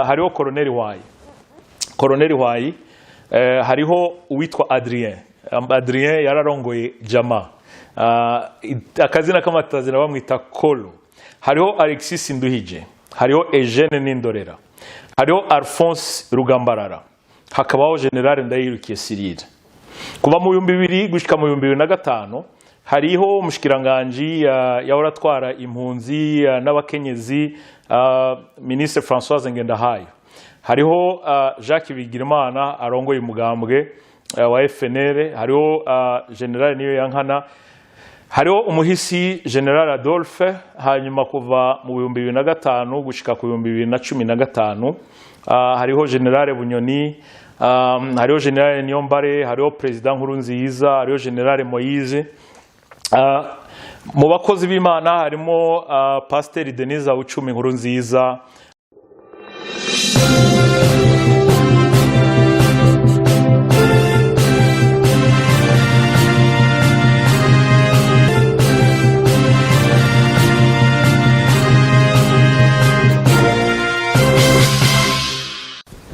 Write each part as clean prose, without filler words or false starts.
hariho Colonel Hwayi. Colonel Hwayi hariho uwitwa Adrien yararongoye Jama. Akazina k'amatazina bamwita Kolo. Hariho Alexis Nduhije, hariho Eugene Nindorera, hariho Alphonse Rugambarara, hakabaho General Ndayirukiye Cyril. Kuva mu 2000 gushika mu 2005 hariho umushikiranganje yahoratwara impunzi n'abakenyezi Ministre Françoise Ngendahayo. Hariho Jacques Bigirimana arongoye umugambwe wa FNL, hariho General Niyo Yankana, hariho umuhisi General Adolphe. Hanyuma kuva mu 2005 gushika ku 2015 hariho General Bunyoni, hariho General Niyombare, hariho President Nkurunziza, hariho General Moise. Mu bakozi b'Imana harimo Pasteur Denise Ucumi Nkurunziza.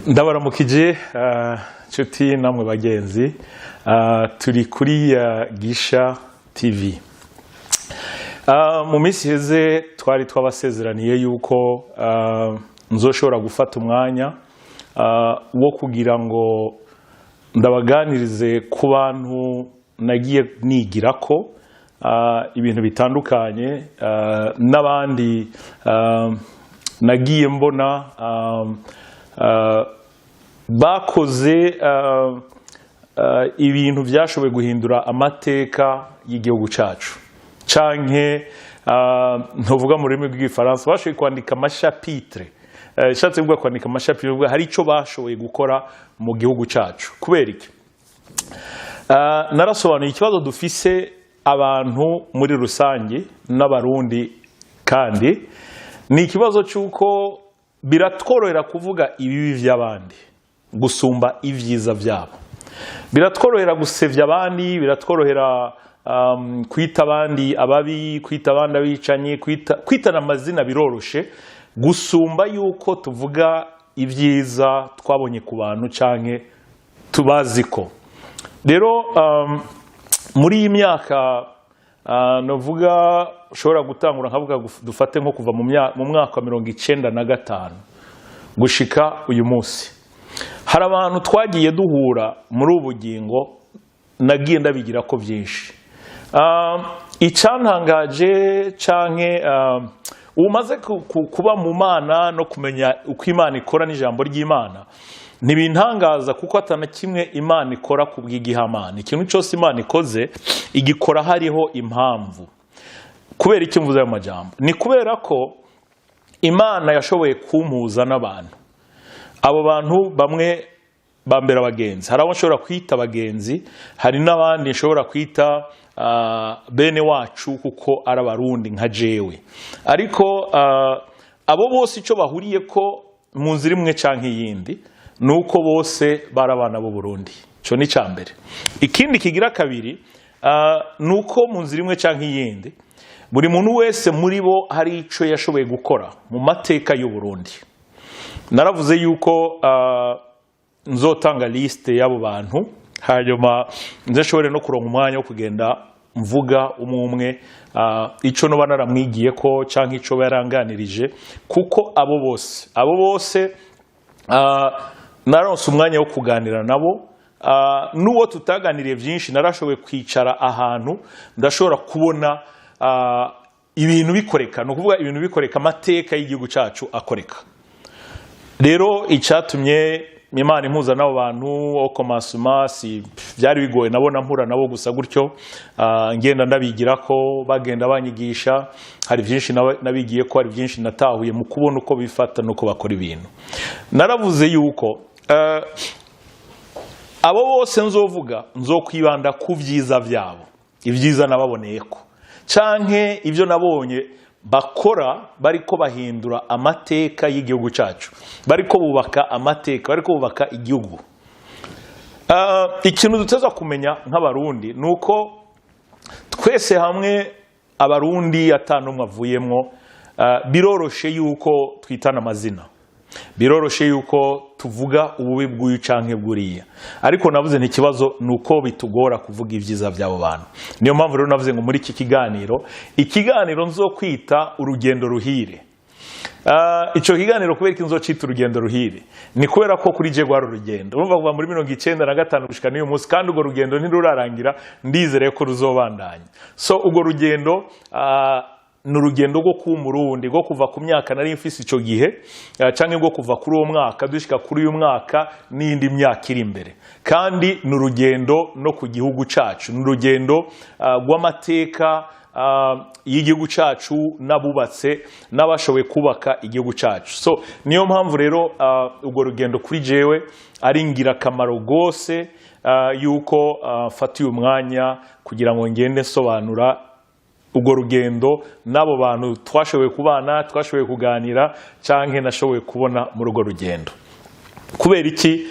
Ndabaramukije nshuti namwe bagenzi, turi kuri Gisha TV. Mu minsi heze twari twabasezeraniye yuko nzoshobora gufata umwanya wo kugira ngo ndabaganirize ku bantu nagiye nigirako ibintu bitandukanye, n'abandi nagiye mbona bakoze ibintu byashoboye guhindura amateka y'igihugu cyacu, canke ntuvuga mu rurimi rw'igifaransa bashoboye kwandika amashapitre. Ishatse kuvuga kwandika amashapitre, hari icyo bashoboye gukora mu gihugu cyacu. Kubera iki? Narasobanuye ikibazo dufise abantu muri rusange n'abarundi, kandi ni ikibazo cy'uko biratworohera kuvuga ibibi by'abandi gusumba ibyiza byabo. Biratworohera gusebya abandi, biratworohera kwita abandi ababi, kwita abandi abicanyi, kwitana amazina biroroshe gusumba yuko tuvuga ibyiza twabonye ku bantu canke tubaziko. Rero muri iyi myaka novuga ushobora gutangura nkavuga dufate nko kuva mu mwaka wa 1995 gushika uyu munsi, hari abantu twagiye duhura muri ubugingo nagiye ndabigira ko byinshi. Icantangaje canke umaze kuba mu Mana no kumenya uko Imana ikora n'ijambo ry'Imana, ntibintangaza kuko atana kimwe Imana ikora kubw'igihamana. Ikintu cyose Imana ikoze igikora hariho impamvu. Kubera iki mvuze ayo majambo? Ni kubera ko Imana yashoboye kumpuza n'abantu. Abo bantu bamwe bambera abagenzi, hari abo nshobora kwita abagenzi, hari n'abandi nshobora kwita bene wacu kuko ari abarundi nka jewe. Ariko abo bose icyo bahuriye ko mu nzira imwe canke iyindi nuko bose barabana b'u Burundi. Cyo ni cyambere. Ikindi kigira kabiri nuko mu nzira imwe canke iyindi buri muntu wese muri bo hari ico yashoboye gukora mu mateka y'u Burundi. Naravuze yuko nzotanga liste y'abo bantu, hanyuma nzashobore no kuronka umwanya wo kugenda mvuga umwe ico no banaramwigiye ko canke ico yaranganirije, kuko abo bose naronse umwanya wo kuganira nabo. Nuwo tutaganiriye byinshi narashoboye kwicara ahantu ndashobora kubona ibintu bikoreka, no kuvuga ibintu bikoreka, amateka y'igihugu cyacu akoreka. Rero icyatumye Imana impuza n'abo bantu okomasuma si byari bigoye, nabona mpura nabo gusa gutyo, ngenda ndabigira ko bagenda banyigisha, hari byinshi nabigiye ko, hari byinshi natahuye mu kubona uko bifata nuko bakora ibintu. Naravuze yuko abo bose nzovuga nzokwibanda ku byiza byabo, ibyiza nababoneyeko canke ibyo nabonye bakora bariko bahindura amateka y'igihugu cyacu, bariko bubaka amateka, bariko bubaka igihugu. Ikintu duteza kumenya nk'abarundi nuko twese hamwe abarundi atanumwe avuyemwo biroroshe yuko twitana amazina. biroroshe yuko tuvuga ububi bw'uyu canke bw'uriya, ariko navuze ntikibazo nuko bitugora kuvuga ibyiza by'abo bantu. Niyo mpamvu rero navuze ngo muri iki kiganiro nzokwita urugendo ruhire. Ico kiganiro kubera ko nzocita urugendo ruhire ni kubera ko kuri je gwari urugendo urumva kuva muri 1995 gushika n'uyu munsi, kandi urwo rugendo ntirurarangira, ndizere ko ruzobandanya. So urwo rugendo ni urugendo rwo kuba umurundi, rwo kuva ku myaka nari mfise ico gihe canke rwo kuva kuri uwo mwaka dushika kuri uyu mwaka n'indi myaka iri imbere, kandi ni urugendo no ku gihugu cacu, ni urugendo rw'amateka y'igihugu cacu n'abubatse n'abashoboye kubaka igihugu cacu. So niyo mpamvu rero urwo rugendo kuri jewe ari ngirakamaro gose, yuko mfatiye umwanya kugira ngo ngende nsobanura urwo rugendo n'abo bantu twashoboye kubana, twashoboye kuganira canke nashoboye kubona muri urwo rugendo. Kubera iki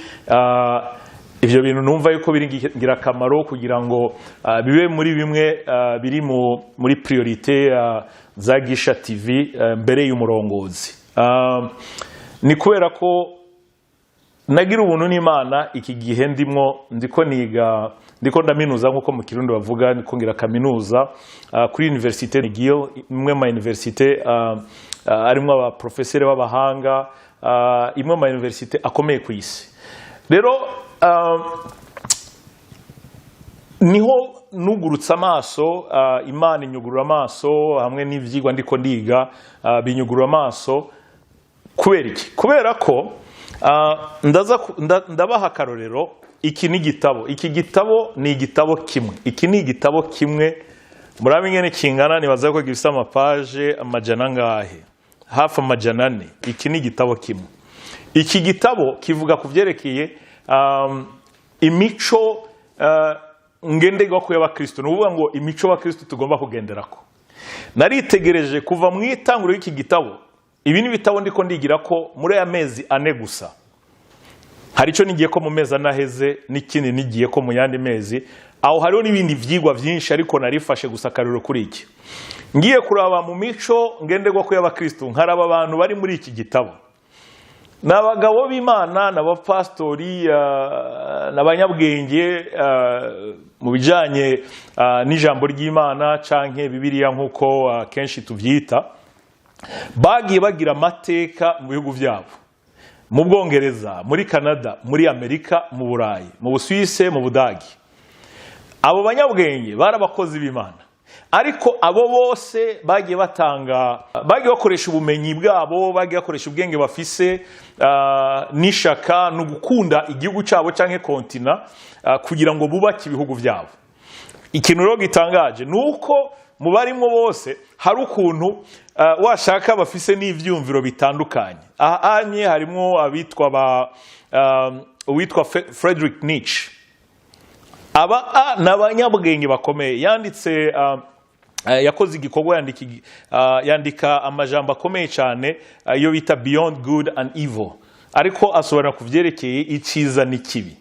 ivyo bintu numva yuko biri ngirakamaro kugira ngo bibe muri bimwe biri muri priorite za Gisha TV mbere y'umurongozi. Ni kubera ko nagira ubuntu n'Imana iki gihe ndiko ndaminuza nkuko mu Kirundi bavuga, niko ngira kaminuza kuri Université McGill, imwe ma université arimwe aba professeur b'abahanga, imwe ma université akomeye ku isi. Rero niho nugurutse amaso, Imana inyugurura amaso hamwe n'ivyigwa ndiko ndiga, binyugurura amaso. Kubera iki? Kubera ko ndabaha akarorero. Iki ni igitabo ni igitabo kimwe. Iki ni igitabo kimwe, murabe ingene kingana, nibaza ko gifite amapaje amajana ngahe, hafi amajana 4. Iki ni igitabo kimwe. Iki gitabo kivuga ku vyerekeye imico ngenderwa ku y'abakristo, no kuvuga ngo imico y'abakristo tugomba kugenderako. Naritegereje kuva mu itanguro y'iki gitabo, ibi ni bitabo ndiko ndigira ko muri amezi 4 gusa. Hari ico nigiye ko mu mezi anaheze, n'ikindi nigiye ko mu yandi mezi, aho hariho n'ibindi vyigwa vyinshi, ariko narifashe gusa akariro kuri iki. Ngiye kuraba mu mico ngenderwa ku y'abakristo, nkaraba abantu bari muri iki gitabo. N'abagabo b'Imana, n'abapastori, n'abanyabwenge mu bijanye n'ijambo ry'Imana canke Bibiliya nkuko kenshi tuvyita, bagiye bagira amateka mu bihugu vyabo, mu Bwongereza, muri Canada, muri Amerika, mu Burayi, mu Busuwise, mu Budagi. Abo banyabwenge barabakozi b'Imana, ariko abo bose bagiye bakoresha ubumenyi bwabo, bagiye bakoresha ubwenge bafise n'ishaka no gukunda igihugu cyabo canke kontina kugira ngo bubake ibihugu byabo. Ikintu rero gitangaje nuko mu barimo bose hari ukuntu washaka bafise n'ivyumviro bitandukanye. Ahanye harimo abitwa uwitwa Friedrich Nietzsche. Aba n'abanyabwenge bakomeye, yanditse yakoze igikorwa, yandika amajambo akomeye cyane iyo bita Beyond Good and Evil, ariko asobanura ku vyerekeye iciza n'ikibi.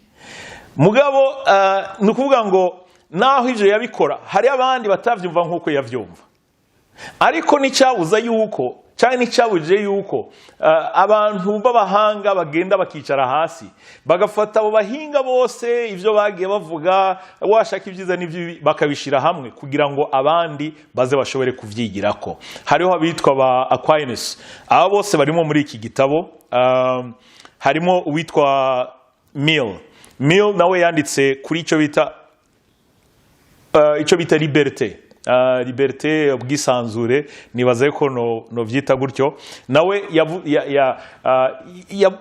Mugabo nukuvuga ngo naho ivyo yabikora, hari abandi batavyumva nkuko yavyumva, ariko nicyabuza yuko cyane nicyabuje yuko abantu b'abahanga bagenda bakicara hasi bagafata abo bahinga bose ivyo bagiye bavuga, washaka ivyiza n'ivyo bakabishira hamwe kugira ngo abandi baze bashobore kuvyigirako. Hariho abitwa ba Aquinas, abo bose barimo muri iki gitabo. Harimo uwitwa Mill nawe yanditse kuri ico bita liberté, ubwisanzure, nibaza ko no vyita gutyo. Nawe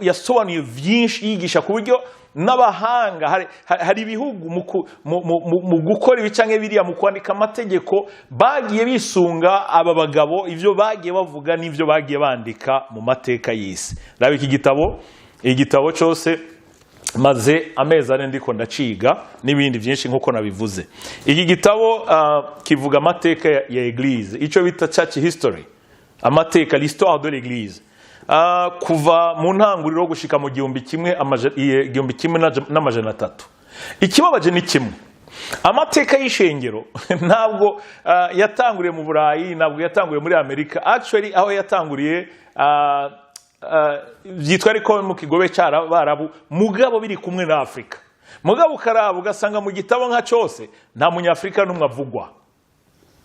yasobanuye vyinshi, yigisha ku buryo n'abahanga hari ibihugu mu gukora ibicanke biriya mu kwandika amategeko bagiye bisunga aba bagabo, ivyo bagiye bavuga n'ivyo bagiye bandika mu mateka y'isi. Raba igitabo cyose maze amezi 4 ndiko ndaciga n'ibindi byinshi nkuko nabivuze. Iki gitabo kivuga amateka ya Eglise, ico bita church history, amateka, l'histoire de l'Eglise, kuva mu ntanguriro gushika mu 1100. Ikibabaje ni kimwe, amateka y'ishengero ntabwo yatanguriye mu Burayi, ntabwo yatanguriye muri Amerika. Actually aho yatanguriye byitwa ariko mu kigobe cy'Abarabu mugabo biri kumwe na Afrika. Mugabo ukaraba ugasanga mu gitabo nka cyose nta munyafrika n'umwe avugwa,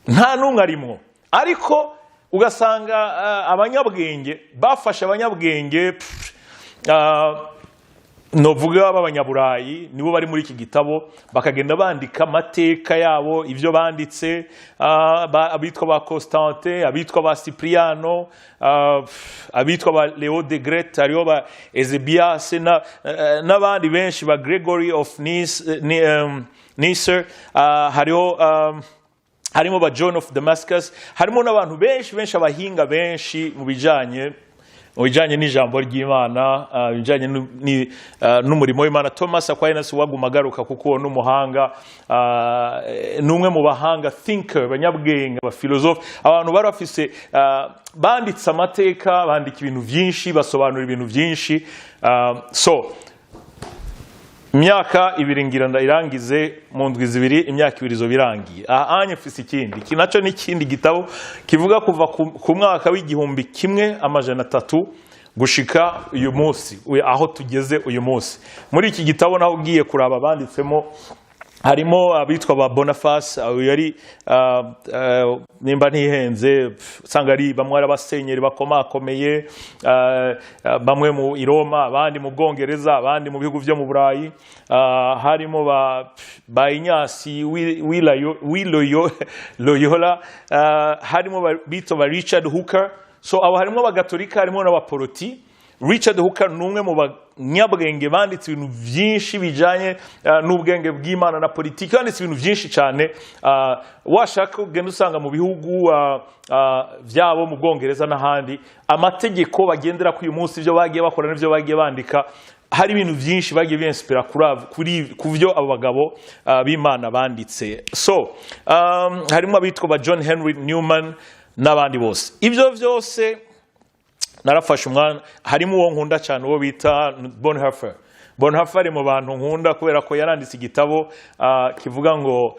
nta n'umwe arimo. Ariko ugasanga abanyabwenge bafashe abanyabwenge novuga b'abanyaburayi nibo bari muri iki gitabo, bakagenda bandika amateka yabo, ibyo banditse, abitwa ba Constantin, abitwa ba Cipriano, abitwa ba Leo de Grete, hariho ba Eusebius n'abandi benshi, ba Gregory of Nyssa, harimo ba John of Damascus, harimo n'abantu benshi abahinga benshi mu bijanye n'ijambo ry'Imana, bijanye n'umurimo w'Imana. Thomas Aquinas wagumagaruka kuko n'umuhanga, n'umwe mu bahanga thinker, banyabwenge, ba philosophe, abantu bari bafise banditse amateka, bandika ibintu byinshi, basobanura ibintu byinshi. So imyaka ibiri ngira irangize mu ndwi zibiri, imyaka ibiri zo birangiye. Anye mfise iki nacyo n'ikindi gitabo kivuga kuva ku mwaka w'igihumbi kimwe amajana 3 gushika uyu munsi, aho tugeze uyu munsi. Muri iki gitabo naho ugiye kuraba banditsemo, harimo abitwa ba Boniface, yari nimba ntihenze usanga ari bamwe ari abasenyeri bakomakomeye, bamwe mu Roma, abandi mu Bwongereza, abandi mu bihugu byo mu Burayi. Harimo ba Inyasi Loyola, harimo bitwa ba Richard Hooker. So abo harimo abagatolika, harimo n'abaporoti. Richard Hooker numwe mu banyabwenge banditse ibintu byinshi bijanye n'ubwenge bw'Imana na politiki, banditse ibintu byinshi cyane. Washaka ugenda usanga mu bihugu byabo mu Bwongereza n'ahandi, amategeko bagendera ku uyu munsi, ibyo bagiye bakora n'ibyo bagiye bandika, hari ibintu byinshi bagiye binspira ku byo abo bagabo b'Imana banditse. So harimo abitwa ba John Henry Newman n'abandi bose. Ibyo byose narafashe umwana, harimo uwo nkunda cyane uwo bita Bonhoeffer. Bonhoeffer ari mu bantu nkunda kubera ko yaranditse igitabo kivuga ngo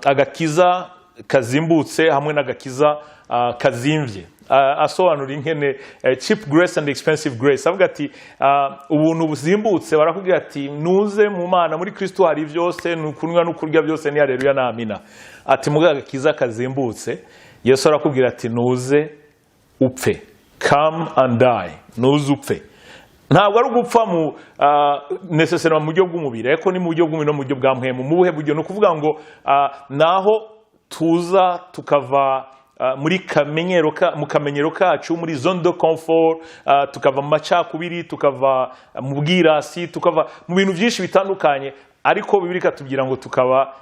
agakiza kazimbutse hamwe n'agakiza kazimvye. Asobanura inkene cheap grace and expensive grace. Avuga ati ubuntu buzimbutse, barakubwira ati nuze mu Mana, muri Kristo hari byose, nukunywa n'ukurya byose, ni haleluya na amina. Ati muga agakiza kazimbutse, Yesu arakubwira ati nuze upfe, come and die, nuze upfe. Ntabwo ari ugupfa mu necessary mu buryo bw'umubiri, ariko ni mu buryo bw'umubiri no mu buryo bwa mpemu. Mu buhe buryo? No kuvuga ngo naho tuza tukava muri mu kamenyero kacu, muri zone de confort, tukava mu macakubiri, tukava mu bwirasi, tukava mu bintu byinshi bitandukanye, ariko Bibiliya ikatubwira ngo tukaba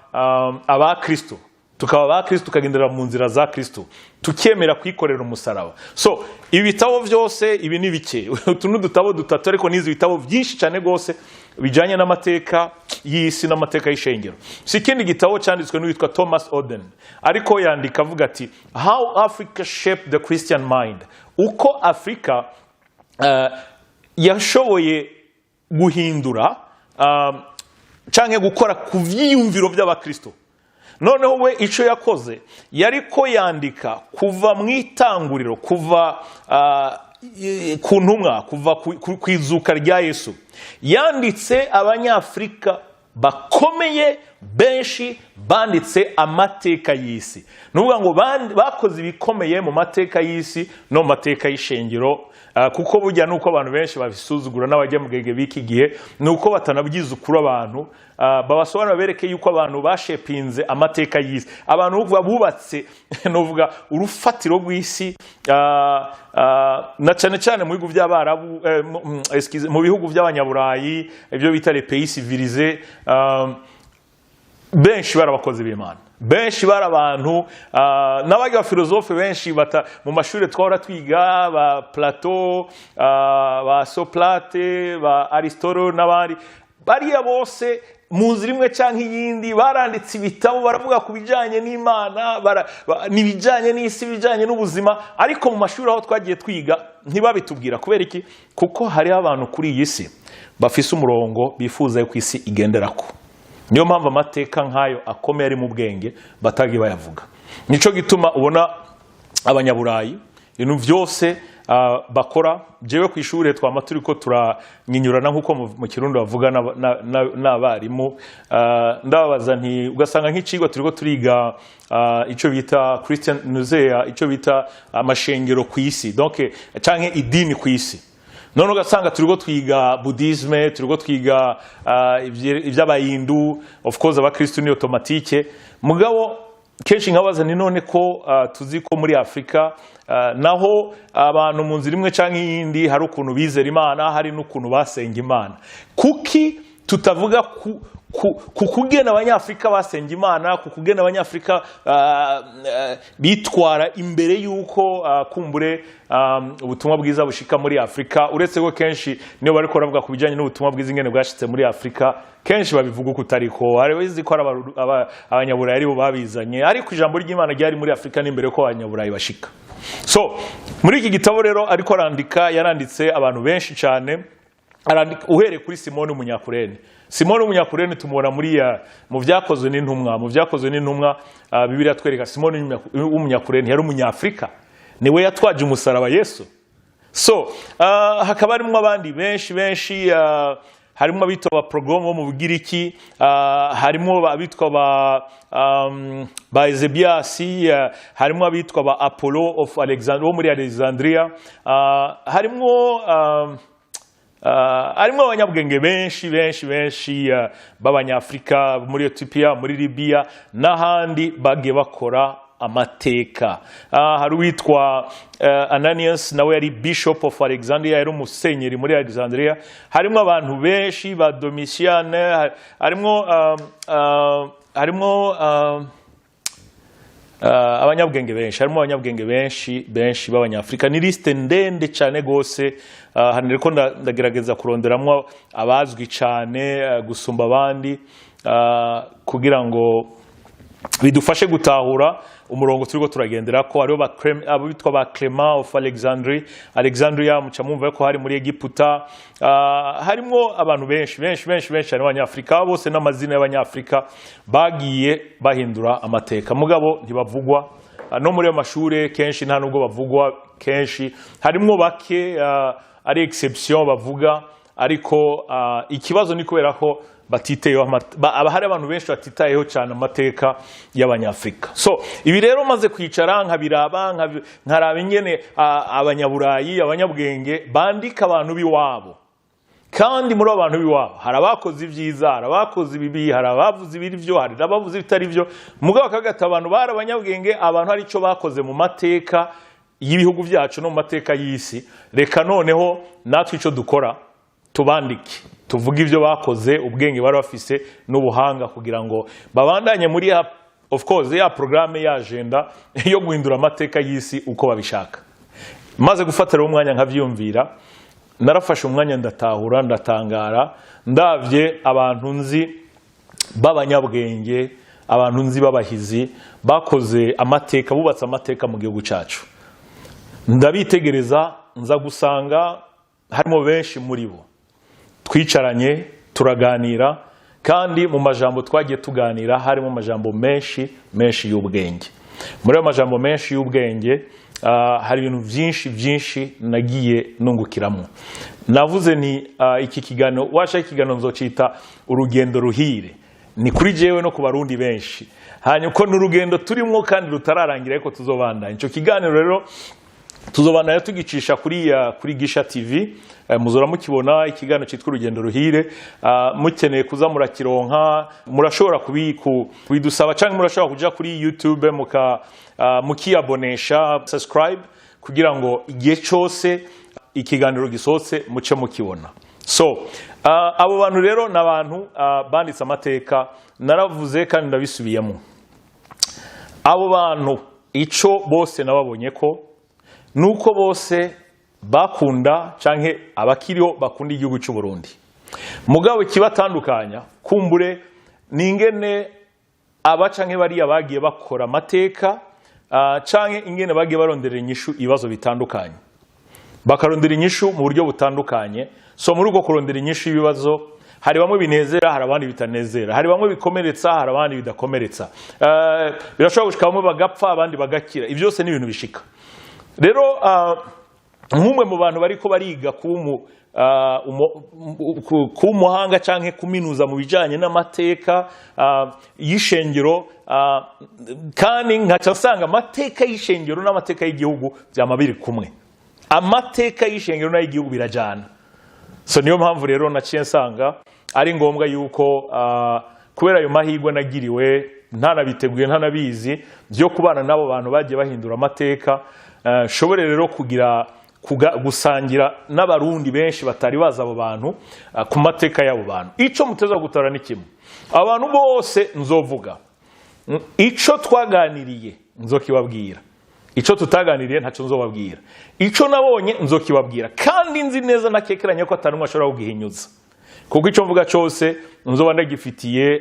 aba Kristo, tukagendera mu nzira za Kristo, tukemera kwikorera umusaraba. So ibi bitabo byose, ibi ni bike, utu n'udutabo dutatu, ariko n'izi bitabo byinshi cyane rwose bijanye n'amateka y'isi n'amateka y'ishengero. Si ikindi gitabo cyanditswe n'uwitwa Thomas Oden, ariko yandika avuga ati How Africa Shaped the Christian Mind, uko Afrika yashoboye guhindura canke gukora ku vyiyumviro by'abakristo. Noneho we ico yakoze yariko yandika kuva mu itanguriro, kuva ku ntumwa, kuva ku izuka rya Yesu. Yanditse abanyafrika bakomeye benshi, banditse amateka y'isi. Nuvuga ngo bakoze ibikomeye mu mateka y'isi no mu mateka y'ishengero, kuko burya nuko abantu benshi babisuzugura n'abajya mu gege biki gihe, nuko batanabyiza ukuri abantu, babasobanura bereke yuko abantu bashepinze amateka y'isi, abantu bubatse novuga urufatiro rw'isi, na cyane cyane mu bihugu by'Abarabu, mu bihugu by'Abanyaburayi, ibyo bita les pays civilisés. Benshi barabakozi b'Imana, benshi bari abantu n'abajya filozofe benshi mu mashuri twahora twiga, ba Plato, ba Socrate, ba Aristotle n'abandi, bariya bose mu nzira imwe cyangwa iyindi baranditse ibitabo, baravuga ku bijyanye n'Imana, n'ibijyanye n'isi, bijyanye n'ubuzima, ariko mu mashuri aho twagiye twiga ntibabitubwira. Kubera iki? Kuko hariho abantu kuri iyi si bafise umurongo bifuza yuko isi igenderako. Niyo mpamvu amateka nk'ayo akomeye ari mu bwenge batagiye bayavuga. Nico gituma ubona Abanyaburayi ibintu byose bakora. Jewe ku ishuri twama turiko turanyinyurana nkuko mu Kirundi bavuga n'abarimu, ndababaza nti ugasanga nk'icigwa turiko turiga ico bita Christian Musea, ico bita amashengero ku isi, donc canke idini ku isi. None ugasanga turiko twiga Buddhisme, turiko twiga ivy'abayindu, of course abakristo ni automatique. Mugabo kenshi nkabaza ni none ko tuzi ko muri Afrika naho abantu mu nzira imwe canke yindi hari ukuntu bizera Imana, hari n'ukuntu basenga Imana. Kuki tutavuga kugena abanyafrika basenga Imana, kugena abanyafrika bitwara imbere yuko kumbure ubutumwa bwiza bushika muri Afrika? Uretse ko kenshi niyo bariko baravuga kubijanye n'ubutumwa bwiza ingene bwashitse muri Afrika, kenshi babivuga uko utariko. Hari bizi ko abanyaburayi ari bo babizanye, ariko ijambo ry'Imana ryari muri Afrika n'imbere ko abanyaburayi bashika. So muri iki gitabo rero ariko yaranditse abantu benshi cyane, uhereye kuri Simoni Umunyakurene. Simoni Umunyakurene tumubona mu Vyakozwe n'Intumwa, Bibiliya twereka Simoni Umunyakurene yari Umunyafrika, niwe yatwaje umusaraba Yesu. So hakaba harimo abandi benshi, harimo abitwa ba Progomo mu Bugiriki, harimo abitwa ba Eusebiasi, harimo abitwa ba Apollo of Alexandria wo muri Alexandria, harimo abanyabwenge benshi b'abanyafrika muri Ethiopia, muri Libya n'ahandi bagiye bakora amateka. Hari uwitwa Ananias, nawe yari Bishop of Alexandria, yari umusenyeri muri Alexandria. Harimo abantu benshi ba Domitian, harimo abanyabwenge benshi b'abanyafrika. Ni liste ndende cyane gose, hano reko ndagerageza kuronderamwo abazwi cyane gusumba abandi, kugira ngo bidufashe gutahura umurongo turiko turagendera ko. Hariho abitwa ba Clement of Alexandria, muca mwumva ko hari muri Egiputa. Harimo abantu benshi abanyafrika, bose n'amazina y'abanyafrika bagiye bahindura amateka, mugabo ntibavugwa no muri amashure. Kenshi nta nubwo bavugwa, kenshi harimo bake ari exception bavuga, ariko ikibazo ni kubera ko batiteyeho, hari abantu benshi batitayeho cyane amateka y'abanyafrika. So ibi rero maze kwicara nkaraba ingene abanyaburayi, abanyabwenge bandika abantu biwabo, kandi muri abantu biwabo hari abakoze ibyiza, hari abakoze ibibi, hari abavuze ibiri byo, hari abavuze ibitari byo. Mugabo akagata abantu bari abanyabwenge, abantu hari icyo bakoze mu mateka y'ibihugu byacu no mu mateka y'isi. Reka noneho natwe icyo dukora tubandike, tuvuga ibyo bakoze, ubwenge bari bafise n'ubuhanga, kugira ngo babandanye muri of course ya programme ya agenda yo guhindura amateka y'isi uko babishaka. Maze gufatira umwanya nkavyumvira, narafashe umwanya ndatahura, ndatangara, ndavye abantu nzi b'abanyabwenge, abantu nzi b'abahizi bakoze amateka, bubatse amateka mu gihugu cyacu. Ndabitegereza, nza gusanga harimo benshi muri bo twicaranye turaganira, kandi mu majambo twagiye tuganira harimo amajambo menshi y'ubwenge. Muri ayo majambo menshi y'ubwenge hari ibintu byinshi nagiye nungukiramo. Navuze ni iki kiganiro, washaka ikiganiro nzocita urugendo ruhire, ni kuri jewe no ku barundi benshi, hanyuma ko n'urugendo turimo kandi rutararangira, ariko tuzobandanya. Ico kiganiro rero tuzobandanya tugicisha kuri Gisha TV, muzora mukibona ikiganiro cyitwa urugendo ruhire. Mukeneye kuza murakironka, murashobora kubidusaba, cyangwa murashobora kuja kuri YouTube mukiabonesha, subscribe, kugira ngo igihe cyose ikiganiro gisohotse muce mukibona. So abo bantu rero n'abantu banditse amateka, naravuze kandi ndabisubiyemo. Abo bantu ico bose nababonye ko nuko bose bakunda canke abakiriho bakunda igihugu cy'u Burundi. Mugabo kibatandukanya kumbure ningene aba canke bari abagiye bakora amateka, canke ingene bagiye barondera inyishu ibibazo bitandukanye, bakarondera inyishu mu buryo butandukanye. So muri uko kurondera inyishu ibibazo, hari bamwe binezera, hari abandi bitanezera, hari bamwe bikomeretsa, hari abandi bidakomeretsa. Birashobora gushika bamwe bagapfa, abandi bagakira. Ibyo byose ni ibintu bishika. Rero nk'umwe mu bantu bariko bariga kuba umuhanga canke kuminuza mu bijanye n'amateka y'ishengero, kandi nkaca nsanga amateka y'ishengero n'amateka y'igihugu vyama biri kumwe. Amateka y'ishengero n'ay'igihugu birajana. So niyo mpamvu rero naciye nsanga ari ngombwa yuko kubera ayo mahirwe nagiriwe ntanabiteguye ntanabizi byo kubana n'abo bantu bagiye bahindura amateka, shobore rero gusangira n'abarundi benshi batari baza abo bantu ku mateka y'abo bantu. Ico muteza gutara ni kimwe, abantu bose nzovuga ico twaganiriye nzokibabwira, ico tutaganiriye ntaco nzobabwira, ico nabonye nzokibabwira, kandi nzi neza nakekeranya ko atanumwe ashobora kugihinyuza, kuko ico mvuga cyose nzoba ndagifitiye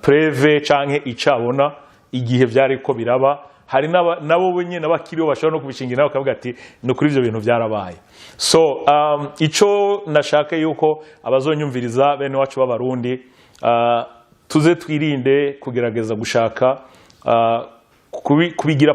preve canke icabona igihe vyari ko biraba. Hari nabo nyene bakiriho bashobora no kubishingira bakavuga ati no kuri ivyo bintu byarabaye. So ico nashaka yuko abazonyumviriza bene wacu b'abarundi tuze twirinde kugerageza gushaka kubigira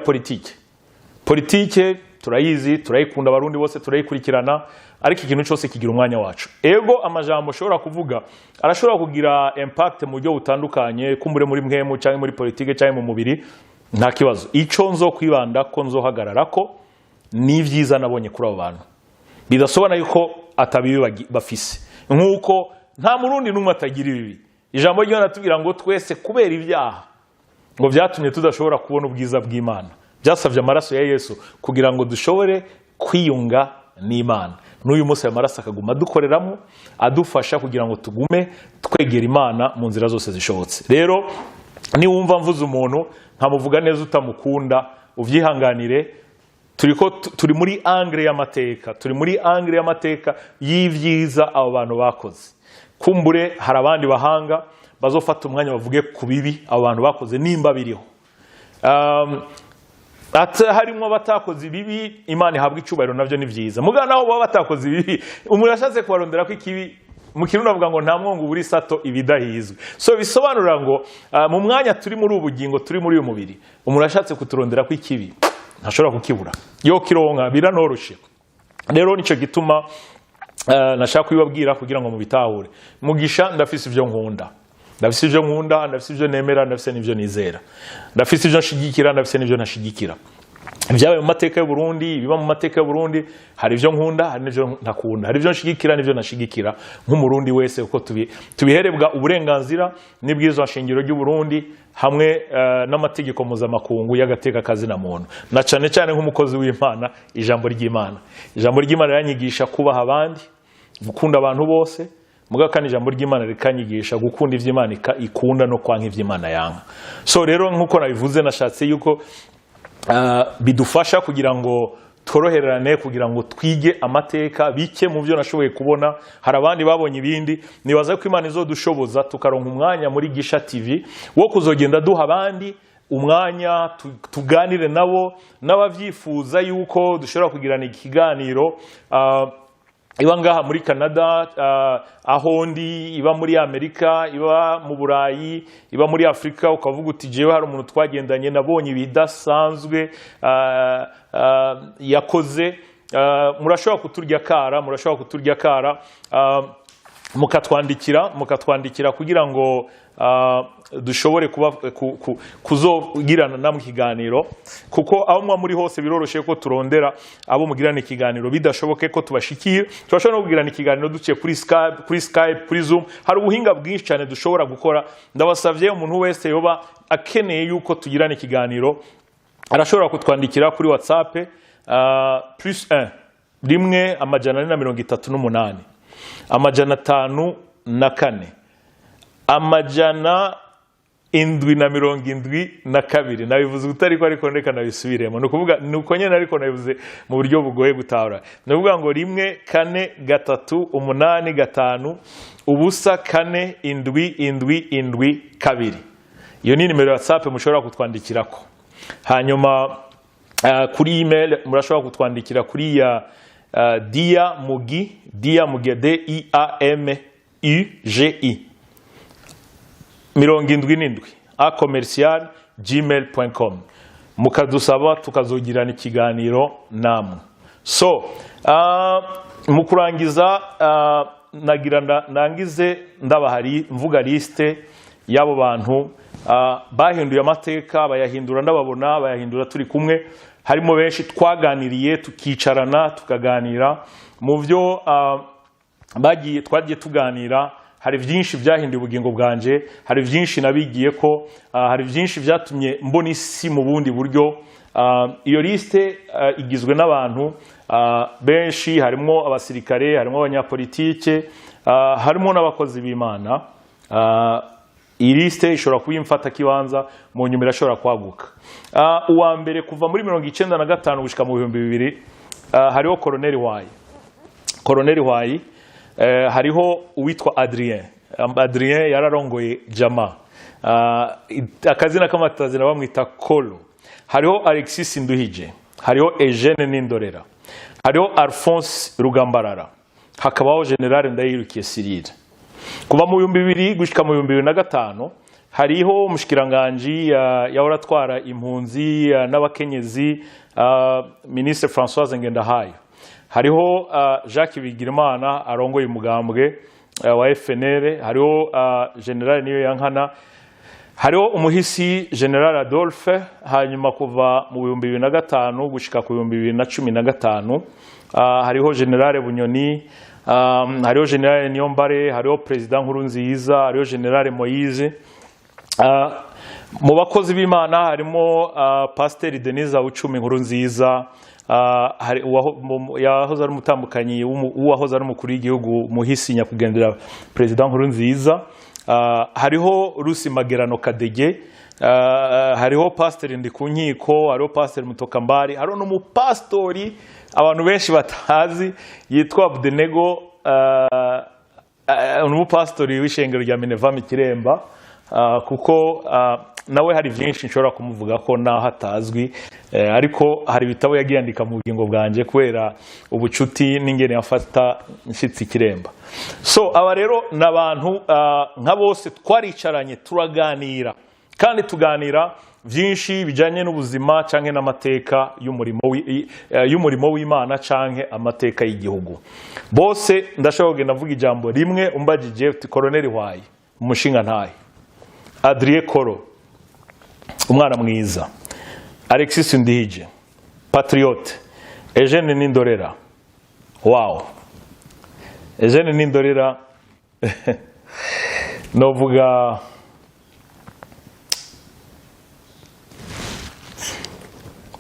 politike turayizi, turayikunda, abarundi bose turayikurikirana, ariko ikintu cyose kigira umwanya wacu. Ego amajambo ashobora kuvuga arashobora kugira impact mu buryo butandukanye, kumbure muri mwemu cyangwa muri politike cyangwa mu mubiri, nta kibazo. Ico nzo kwibanda ko nzohagarara ko ni vyiza nabonye kuri abo bantu, bidasobana yuko atabibi bafise, nkuko nta murundi numwe atagira ibibi. Ijambo ryo natubwira ngo twese kubera ibyaha ngo byatumye tudashobora kubona ubwiza bw'Imana, byasavye amaraso ya Yesu kugira ngo dushobore kwiyunga n'Imana. N'uyu munsi amaraso akaguma dukoreramo adufasha kugira ngo tugume twegera Imana mu nzira zose zishobotse. Rero ni wumva mvuze umuntu nkamuvuga neza utamukunda, uvyihanganire. Turi muri angle y'amateka, turi muri angle y'amateka y'ivyiza abo bantu bakoze. Kumbure hari abandi bahanga bazofata umwanya bavuge ku bibi abo bantu bakoze nimba biriho. Harimo batakoze ibibi, Imana ihabwa icubahiro, navyo ni vyiza. Muga naho baba batakoze ibibi, umuntu yashatse kubarondera ko ikibi mu Kirundi avuga ngo nta mwongo buri sato ibidahizwe. So bisobanura ngo mu mwanya turi muri ubugingo, turi muri uyu mubiri, umuntu yashatse kuturondera ko ikibi ntashobora kukibura, yo kironka biranoroshe. Rero nico gituma nashaka kubibabwira kugira ngo mubitahure. Mugisha ndafise ivyo nkunda, ndafise ivyo nkunda, ndafise ivyo nemera, ndafise n'ivyo nizera, ndafise ivyo nshigikira, ndafise n'ivyo ntashigikira. Ibyabaye mu mateka y'u Burundi, biba mu mateka y'u Burundi, hari ivyo nkunda, hari n'ivyo ntakunda, hari ivyo nshigikira n'ivyo ntashigikira nk'umurundi wese, uko tubiherebwa uburenganzira n'ibwirizwa nshingiro ry'u Burundi hamwe n'amategeko mpuzamakungu y'agateka kazina muntu, na cane cyane nk'umukozi w'Imana. Ijambo ry'Imana yanyigisha kubaha abandi, gukunda abantu bose, muga kandi ijambo ry'Imana rikanyigisha gukunda ivy'Imana ikunda no kwanka ivy'Imana yanka. So rero nkuko nabivuze, nashatse yuko bidufasha kugira ngo tworoherane, kugira ngo twige amateka bike mu byo nashoboye kubona. Hari abandi babonye ibindi, nibaza ko Imana izodushoboza tukaronka umwanya muri Gisha TV wo kuzogenda duha abandi umwanya tuganire nabo, n'abavyifuza yuko dushobora kugirana ikiganiro iba ngaha muri Canada, aho ndi, iba muri Amerika, iba mu Burayi, iba muri Afrika, ukavuga uti jewe hari umuntu twagendanye nabonye ibidasanzwe yakoze, murashobora kuturya kara, mukatwandikira kugira ngo dushobore kuzogirana namwe ikiganiro, kuko aho mwa muri hose biroroshe ko turondera abo mugirana ikiganiro, bidashoboke ko tubashikira. Turashobora no kugirana ikiganiro duciye kuri Skype, kuri Zoom. Hari ubuhinga bwinshi cyane dushobora gukora. Ndabasavye umuntu wese yoba akeneye yuko tugirana ikiganiro arashobora kutwandikira kuri WhatsApp +1 rimwe 438 504 772. Nabivuze utari ko ariko ndeka nabisubiremo, nukuvuga nuko nyene ariko nabivuze mu buryo bugoye gutahura. Navuga ngo 1-3-8-5-4-7-7-2. Iyo ni nimero ya WhatsApp mushobora kutwandikirako. Hanyuma kuri email murashobora kutwandikira kuri ya Diamugi DIAMUGI 77@gmail.com, mukadusaba tukazogirana ikiganiro namwe. So mu kurangiza nagira nangize ndabahari mvuga liste y'abo bantu bahinduye amateka, bayahindura ndababona, bayahindura turi kumwe. Harimo benshi twaganiriye tukicarana tukaganira mu byo twagiye tuganira. Hari byinshi byahinduye ubugingo bwanje, hari byinshi nabigiye ko, hari byinshi byatumye mbona isi mu bundi buryo. Iyo liste igizwe n'abantu benshi, harimo abasirikare, harimo abanyapolitike, harimo n'abakozi b'Imana. Iyi liste ishobora kuba imfata kibanza, mu nyuma irashobora kwaguka. Uwa mbere kuva muri 1995 gushika mu 2000 hariho Colonel Wayi. Colonel Wayi, hariho uwitwa Adrien. Adrien yararongoye Jama. Akazina k'amatazina bamwita Kolo. Hariho Alexis Nduhije, hariho Eugene Nindorera, hariho Alphonse Rugambarara, hakabaho General Ndayirukiye Cyril. Kuva mu 2000 gushika mu 2005 hariho umushikiranganji yahora atwara impunzi n'abakenyezi, Ministre Françoise Ngendahayo. Hariho Jacques Bigirimana arongoye umugambwe wa FNL, hariho General Niyoyankana, hariho umuhisi General Adolphe. Hanyuma kuva mu 2005 gushika ku 2015 hariho General Bunyoni, hariho General Niyombare, hariho President Nkurunziza, hariho General Moise. Mu bakozi b'Imana harimo Pasteur Denise Ucumi Nkurunziza, yahoze ari umutambukanyi uwahoze ari umukuru w'igihugu muhisi nyakwigendera President Nkurunziza. Hariho Rusi Magerano Kadege, hariho Pasteur Ndikunkiko, hariho Pasteur Mutokambari, hariho n'umupastori abantu benshi batazi yitwa Abdenego, umupastori w'ishengero rya Minevami Kiremba, kuko nawe hari byinshi nshobora kumuvuga ko naho hatazwi, ariko hari ibitabo yagiye yandika mu bugingo bwanje kubera ubucuti n'ingene yafata nshitsi Kiremba. So aba rero nabantu nka bose twaricaranye turaganira, kandi tuganira byinshi bijanye n'ubuzima canke n'amateka y'umurimo w'Imana canke amateka y'igihugu. Bose ndashobora kugenda mvuga ijambo rimwe, umbajije uti Colonel Wayi umushinga ntahe, Adrien Koro umwana mwiza, Alexis Ndihije patriote, Eugene Nindorera. Wow, Eugene Nindorera novuga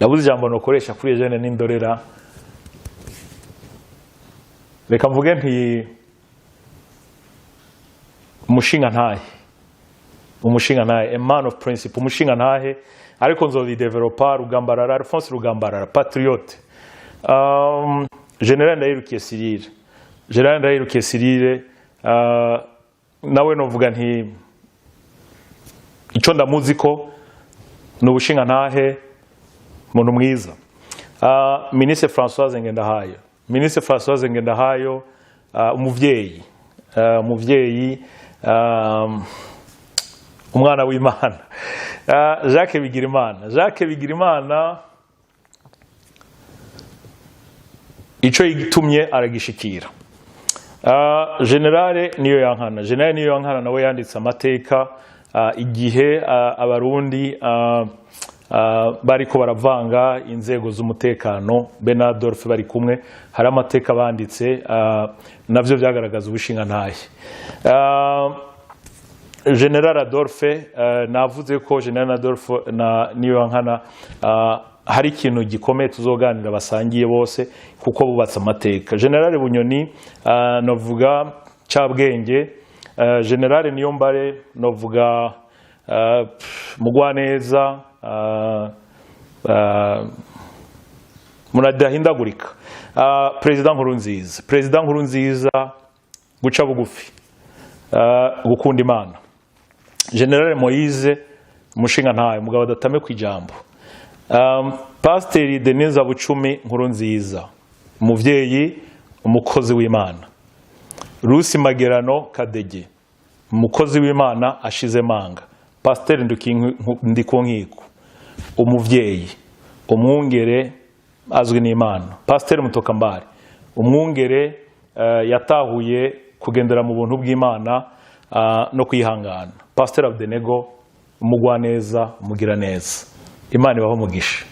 nabuze ijambo nokoresha kuri Eugene Nindorera. Reka mvuge nti umushinga ntahe, a man of principle, umushinga ntahe, ariko nzobidevelopa. Rugambarara, Alphonse Rugambarara patriote. General Ndayirukiye Cyril, General Ndayirukiye Cyril nawe novuga nti icyo ndamuzi ko n'ubushinga ntahe, muntu mwiza. Ministre Françoise Ngendahayo, Ministre Françoise Ngendahayo, umuvyeyi, umwana w'Imana. Jacques Bigirimana, Jacques Bigirimana ico yigitumye aragishikira. General Niyoyankana, General Niyoyankana nawe yanditse amateka igihe abarundi bariko baravanga inzego z'umutekano, Bernard Adolphe bari kumwe, hari amateka banditse navyo byagaragaza ubushinga ntahe. General Adolphe, navuze ko General Adolphe na Niyoyankana hari ikintu gikomeye tuzoganira basangiye bose kuko bubatse amateka. General Bunyoni novuga Cabwenge, General Niyombare novuga Mugwaneza, muradahindagurika. President Nkurunziza, President Nkurunziza guca bugufi, gukunda Imana. General Moise umushinga ntahe, mugabo adatame kwijambo. Pasteur Denise Bucumi Nkurunziza, umuvyeyi, umukozi w'Imana. Rusi Magerano Kadege, umukozi w'Imana ashize manga. Pasteur Ndikunkiko, umuvyeyi, umwungere azwi n'Imana. Pasiteri Mutokambari, umwungere yatahuye kugendera mu buntu bw'Imana no kwihangana. Pasiteri Abdenego, umugwaneza, umugiraneza. Imana ibaho umugisha.